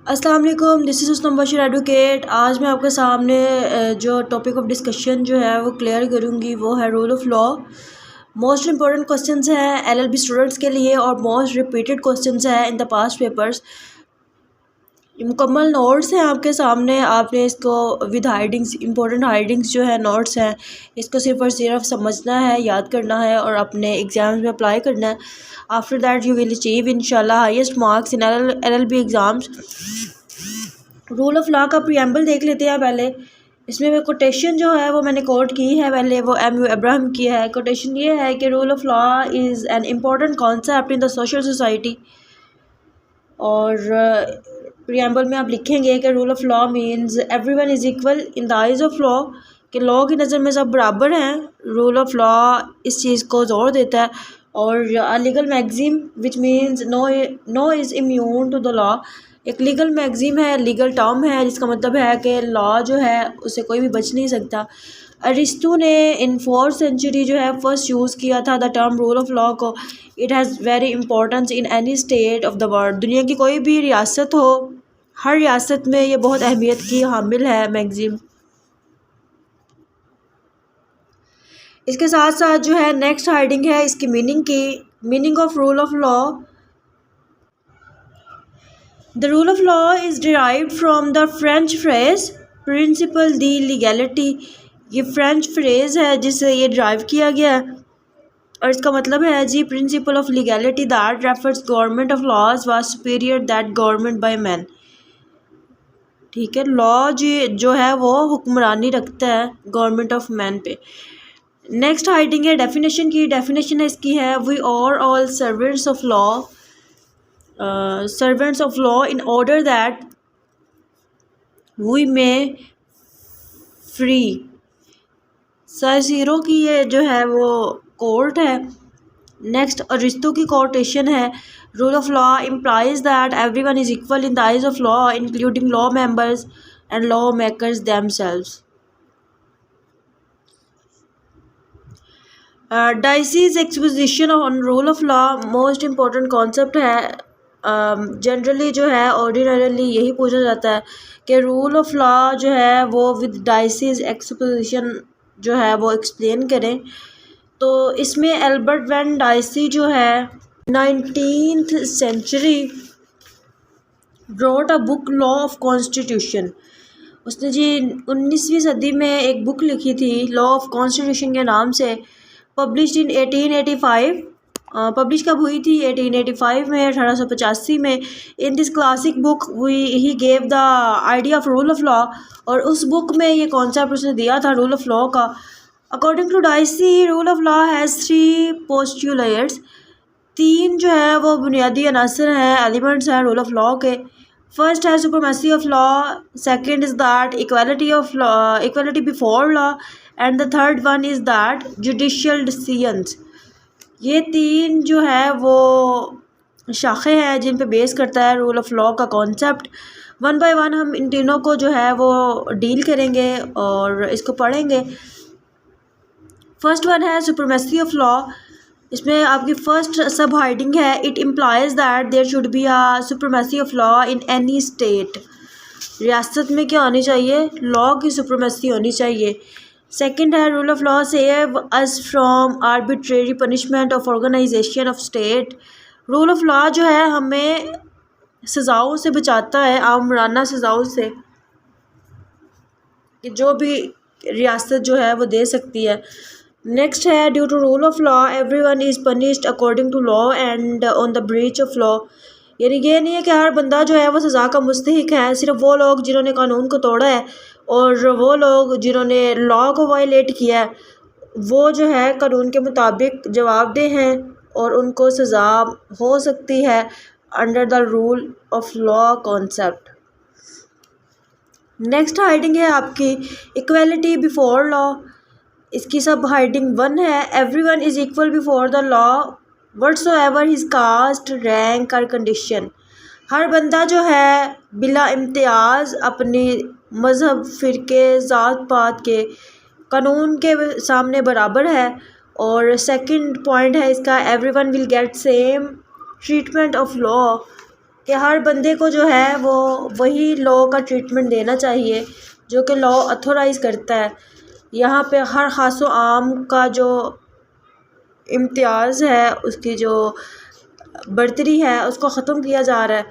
अस्सलाम वालेकुम, this is उसनम Bashir advocate. आज मैं आपके सामने जो टॉपिक ऑफ डिस्कशन जो है वो क्लियर करूँगी वो है rule of law. Most important questions हैं एलएलबी स्टूडेंट्स के लिए और मोस्ट रिपीटेड क्वेश्चंस हैं इन द पास्ट पेपर्स। मुकम्मल नोट्स हैं आपके सामने, आपने इसको विद हाइडिंग्स, इंपॉर्टेंट हाइडिंग्स जो है नोट्स हैं, इसको सिर्फ और सिर्फ समझना है, याद करना है और अपने एग्ज़ाम्स में अप्लाई करना है। After that you will achieve इंशाल्लाह highest marks in LLB exams. Rule of law का प्रीएम्बल देख लेते हैं पहले। इसमें मैं कोटेशन जो है वो मैंने कोट की है, पहले वो एम.यू. अब्राहम की है। कोटेशन ये है कि rule of law is an important concept in the social society. और प्रीएम्बल में आप लिखेंगे कि rule of law means everyone is equal in the eyes of law, कि लॉ की नज़र में सब बराबर हैं। रूल ऑफ लॉ इस चीज़ को जोर देता है। और legal maxim which means no is immune to the law, एक लीगल मैगजीम है, लीगल टर्म है जिसका मतलब है कि लॉ जो है उसे कोई भी बच नहीं सकता। अरिस्टो ने इन 4th सेंचुरी जो है फर्स्ट यूज़ किया था the term rule of law को। It has very importance in any state of the world. दुनिया की कोई भी रियासत हो, हर रियासत में ये बहुत अहमियत की हामिल है मैगजीम। इसके साथ साथ जो है नेक्स्ट हाइडिंग है इसकी मीनिंग की। Meaning of rule of law, the rule of law is derived from the French phrase principle the legality. ये फ्रेंच फ्रेज है जिससे ये डिराइव किया गया है और इसका मतलब है जी principle of legality that refers government of laws was superior that government by man. ठीक है, लॉ जी जो है वो हुक्मरानी रखता है गवर्नमेंट ऑफ मैन पे। नेक्स्ट हाइडिंग है डेफिनेशन की। डेफिनेशन है इसकी है we are all servants of law, servants of law in order that we may free. Cicero की ये जो है वो कोर्ट है। नेक्स्ट अरिस्टो की कोटेशन है rule of law implies that everyone is equal in the eyes of law including law members and law makers themselves. Dicey's exposition on rule of law most important concept है। Generally जो है ordinarily यही पूछा जाता है कि rule of law जो है वो विद डाइसीज एक्सपोजिशन जो है वो एक्सप्लेन करें। तो इसमें एल्बर्ट वैन डाइसी जो है 19th century wrote a book law of constitution. उसने जी 19वीं सदी में एक बुक लिखी थी लॉ ऑफ कॉन्स्टिट्यूशन के नाम से, पब्लिश्ड इन 1885। पब्लिश कब हुई थी? 1885 में, 1885 में। In this classic book he gave the idea of rule of law. और उस बुक में ये कॉन्सेप्ट उसने दिया था रूल ऑफ लॉ का। According to Dicey rule of law has 3 postulates. 3 जो है वो बुनियादी अनासर हैं, एलिमेंट्स हैं रूल ऑफ लॉ के। फर्स्ट है supremacy of law, second is that equality of law, equality before law, and the third one is that judicial decisions. ये 3 जो है वो शाखे हैं जिन पे बेस करता है रूल ऑफ लॉ का कॉन्सेप्ट। वन बाय वन हम इन तीनों को जो है वो डील करेंगे और इसको पढ़ेंगे। फर्स्ट वन है सुपरमेसी ऑफ लॉ। इसमें आपकी फर्स्ट सब हाइडिंग है it implies that there should be a supremacy of law in any state. रियासत में क्या होनी चाहिए? लॉ की सुपरमेसी होनी चाहिए। सेकंड है rule of law save us from arbitrary punishment of organisation of state. Rule of law जो है हमें सज़ाओं से बचाता है, आमराना सज़ाओं से, कि जो भी रियासत जो है वो दे सकती है। नेक्स्ट है due to rule of law everyone is punished according to law and on the breach of law. यानी ये नहीं है कि हर बंदा जो है वो सज़ा का मुस्तहिक है, सिर्फ वो लोग जिन्होंने कानून को तोड़ा है और वो लोग जिन्होंने लॉ को वायलेट किया है वो जो है कानून के मुताबिक जवाबदेह हैं और उनको सज़ा हो सकती है under the rule of law concept. Next heading है आपकी इक्वलिटी बिफोर लॉ। इसकी सब हाइडिंग 1 है everyone is equal before the law whatsoever his cast rank और कंडीशन। हर बंदा जो है बिला इम्तियाज़ अपनी मज़हब, फ़िरके, ज़ात पात के कानून के सामने बराबर है। और सेकंड पॉइंट है इसका everyone will get same treatment of law. कि हर बंदे को जो है वो वही लॉ का ट्रीटमेंट देना चाहिए जो कि लॉ अथोराइज़ करता है। यहाँ पे हर ख़ास व आम का जो इम्तियाज़ है, उसकी जो बर्तरी है, उसको ख़त्म किया जा रहा है।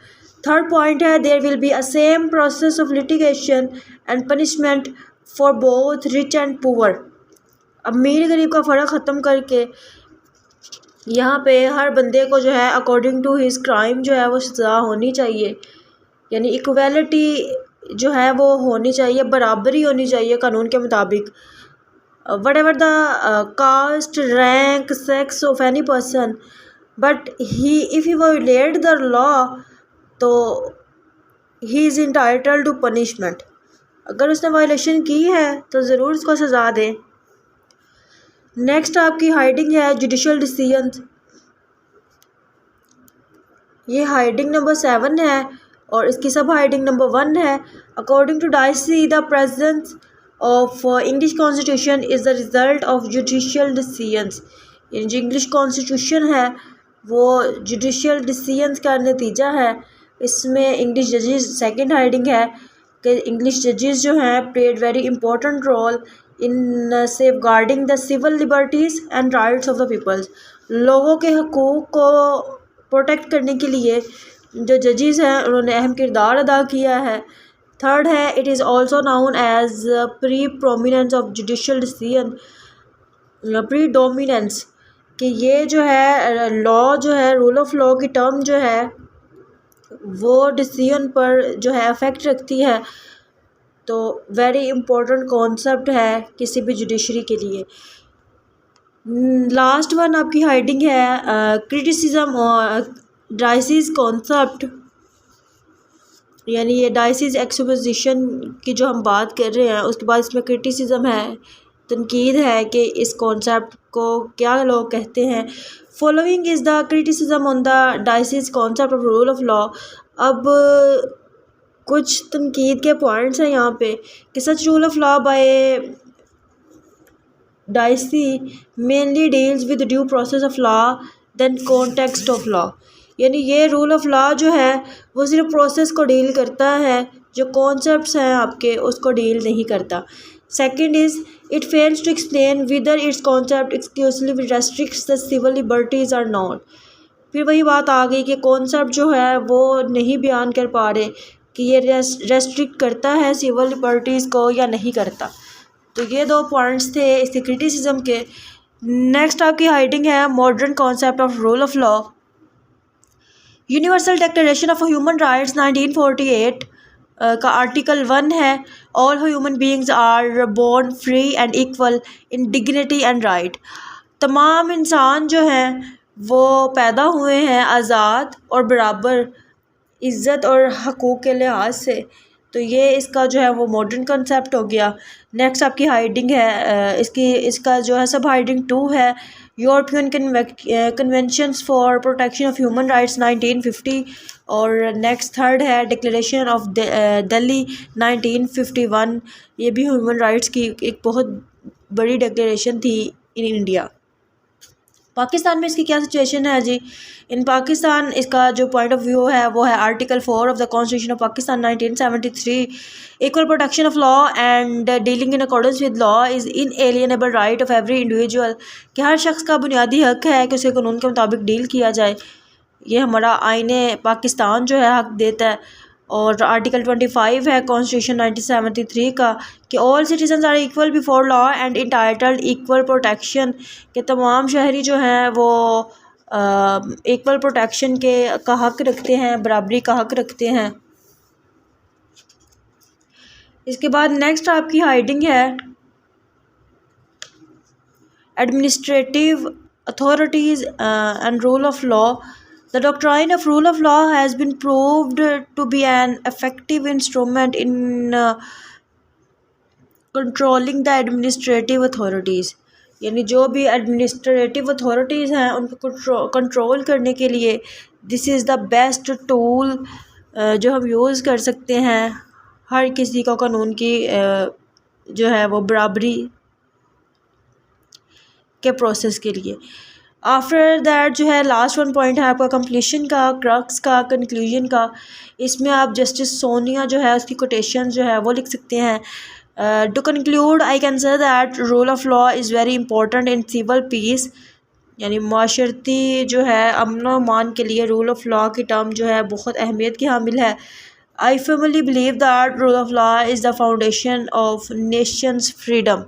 थर्ड पॉइंट है there will be a same process of litigation and punishment for both rich and poor. अमीर गरीब का फ़र्क ख़त्म करके यहाँ पे हर बंदे को जो है अकॉर्डिंग टू हिज क्राइम जो है वो सज़ा होनी चाहिए, यानी इक्वालिटी जो है वो होनी चाहिए, बराबरी होनी चाहिए कानून के मुताबिक। whatever the caste, rank, sex of any person, but if he violated the law तो he is entitled to punishment। अगर उसने वायलेशन की है तो ज़रूर उसको सज़ा दें। नेक्स्ट आपकी हाइडिंग है जुडिशल डिसीजन। ये हाइडिंग नंबर 7 है और इसकी सब हाइडिंग नंबर 1 है। According to Dicey the presence of English constitution is the result of judicial decisions. यानी जो इंग्लिश कॉन्स्टिट्यूशन है वो जुडिशल डिसीजंस का नतीजा है। इसमें इंग्लिश जजेस सेकंड हाइडिंग है कि इंग्लिश जजेस जो हैं played very important role in safeguarding the civil liberties and rights of the peoples. लोगों के हकूक़ को प्रोटेक्ट करने के लिए जो जजेस हैं उन्होंने अहम किरदार अदा किया है। थर्ड है it is also known as pre prominence of judicial decision, predominance, कि ये जो है लॉ जो है रूल ऑफ लॉ की टर्म जो है वो डिसीजन पर जो है अफेक्ट रखती है। तो वेरी इम्पोर्टेंट कॉन्सेप्ट है किसी भी जुडिशरी के लिए। लास्ट वन आपकी हाइडिंग है क्रिटिसिज्म और डाइसिस कॉन्सेप्ट, यानी ये डाइसिस एक्सपोजिशन की जो हम बात कर रहे हैं उसके बाद इसमें क्रिटिसिज्म है, तनकीद है कि इस कॉन्सेप्ट को क्या लोग कहते हैं। Following is the criticism on the Dicey's concept of rule of law. अब कुछ तनकीद के पॉइंट्स हैं यहाँ पे कि such rule of law by Dicey mainly deals with due process of law than context of law. यानी ये रूल ऑफ लॉ जो है वो सिर्फ प्रोसेस को डील करता है, जो कॉन्सेप्ट्स हैं आपके उसको डील नहीं करता। Second is it fails to explain whether its concept exclusively restricts the civil liberties or not. फिर वही बात आ गई कि कॉन्सेप्ट जो है वो नहीं बयान कर पा रहे कि ये रेस्ट्रिक्ट करता है सिविल लिबर्टीज़ को या नहीं करता। तो ये दो पॉइंट्स थे इसके क्रिटिसिज्म के। नेक्स्ट आपकी हाइडिंग है modern concept of rule of law. Universal declaration of human rights 1948 का आर्टिकल 1 है all human beings are born free and equal in dignity and right. तमाम इंसान जो हैं वो पैदा हुए हैं आज़ाद और बराबर इज़्ज़त और हकूक़ के लिहाज से। तो ये इसका जो है वो मॉडर्न कंसेप्ट हो गया। नेक्स्ट आपकी हाइडिंग है इसका जो है सब हाइडिंग 2 है European conventions for protection of human rights 1950 और नेक्स्ट थर्ड है डिक्लेरेशन ऑफ दिल्ली 1951। ये भी ह्यूमन राइट्स की एक बहुत बड़ी डिक्लेरेशन थी इन इंडिया। पाकिस्तान में इसकी क्या सिचुएशन है जी? इन पाकिस्तान इसका जो पॉइंट ऑफ व्यू है वो है article 4 of the constitution of Pakistan 1973 equal protection of law and dealing in accordance with law is inalienable right of every individual, कि हर शख्स का बुनियादी हक है कि उसे कानून के मुताबिक डील किया जाए। ये हमारा आईने पाकिस्तान जो है हक देता है। और आर्टिकल 25 है कॉन्स्टिट्यूशन 1973 का कि all citizens are equal before law and entitled equal protection, कि तमाम शहरी जो हैं वो इक्वल प्रोटेक्शन का हक रखते हैं, बराबरी का हक रखते हैं। इसके बाद नेक्स्ट आपकी हाइडिंग है administrative authorities and rule of law. The doctrine of rule of law has been proved to be an effective instrument in controlling the administrative authorities। यानी जो भी एडमिनिस्ट्रेटिव अथॉरिटीज़ हैं उनको कंट्रोल करने के लिए this is the best tool जो हम यूज़ कर सकते हैं हर किसी को कानून की जो है वो बराबरी के प्रोसेस के लिए। आफ्टर दैट जो है लास्ट वन पॉइंट है आपका कंप्लीशन का, क्रक्स का, कंक्लूजन का। इसमें आप जस्टिस सोनिया जो है उसकी कोटेशन जो है वो लिख सकते हैं। To conclude I can say that rule of law is very important in civil peace, यानी माशरती जो है अमन व अमान के लिए रूल ऑफ लॉ की टर्म जो है बहुत अहमियत की हामिल है। I firmly believe that rule of law is the foundation of nation's freedom.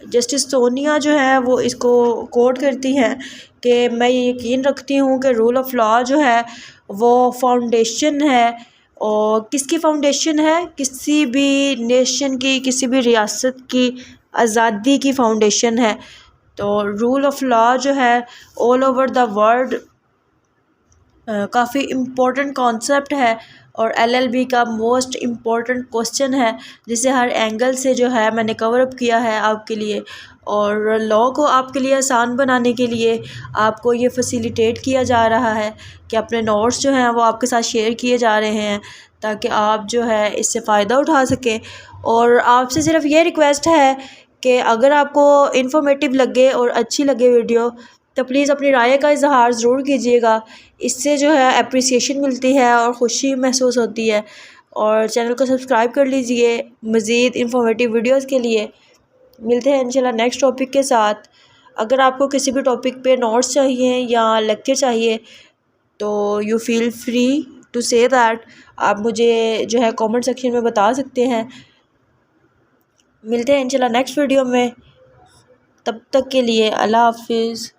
Justice Sonia जो है वो इसको कोट करती हैं कि मैं ये यकीन रखती हूँ कि रूल ऑफ लॉ जो है वो फाउंडेशन है। और किसकी फाउंडेशन है? किसी भी नेशन की, किसी भी रियासत की आज़ादी की फाउंडेशन है। तो रूल ऑफ लॉ जो है ऑल ओवर द वर्ल्ड काफ़ी इम्पोर्टेंट कॉन्सेप्ट है और एलएलबी का मोस्ट इम्पोर्टेंट क्वेश्चन है, जिसे हर एंगल से जो है मैंने कवर अप किया है आपके लिए। और लॉ को आपके लिए आसान बनाने के लिए आपको ये फैसिलिटेट किया जा रहा है कि अपने नोट्स जो हैं वो आपके साथ शेयर किए जा रहे हैं ताकि आप जो है इससे फ़ायदा उठा सकें। और आपसे सिर्फ ये रिक्वेस्ट है कि अगर आपको इन्फॉर्मेटिव लगे और अच्छी लगे वीडियो तो प्लीज़ अपनी राय का इजहार ज़रूर कीजिएगा। इससे जो है अप्रिसिएशन मिलती है और ख़ुशी महसूस होती है। और चैनल को सब्सक्राइब कर लीजिए मज़ीद इन्फॉर्मेटिव वीडियोस के लिए। मिलते हैं इंशाल्लाह नेक्स्ट टॉपिक के साथ। अगर आपको किसी भी टॉपिक पे नोट्स चाहिए या लेक्चर चाहिए तो you feel free to say that, आप मुझे जो है कमेंट सेक्शन में बता सकते हैं। मिलते हैं इंशाल्लाह नेक्स्ट वीडियो में, तब तक के लिए अल्लाह हाफिज़।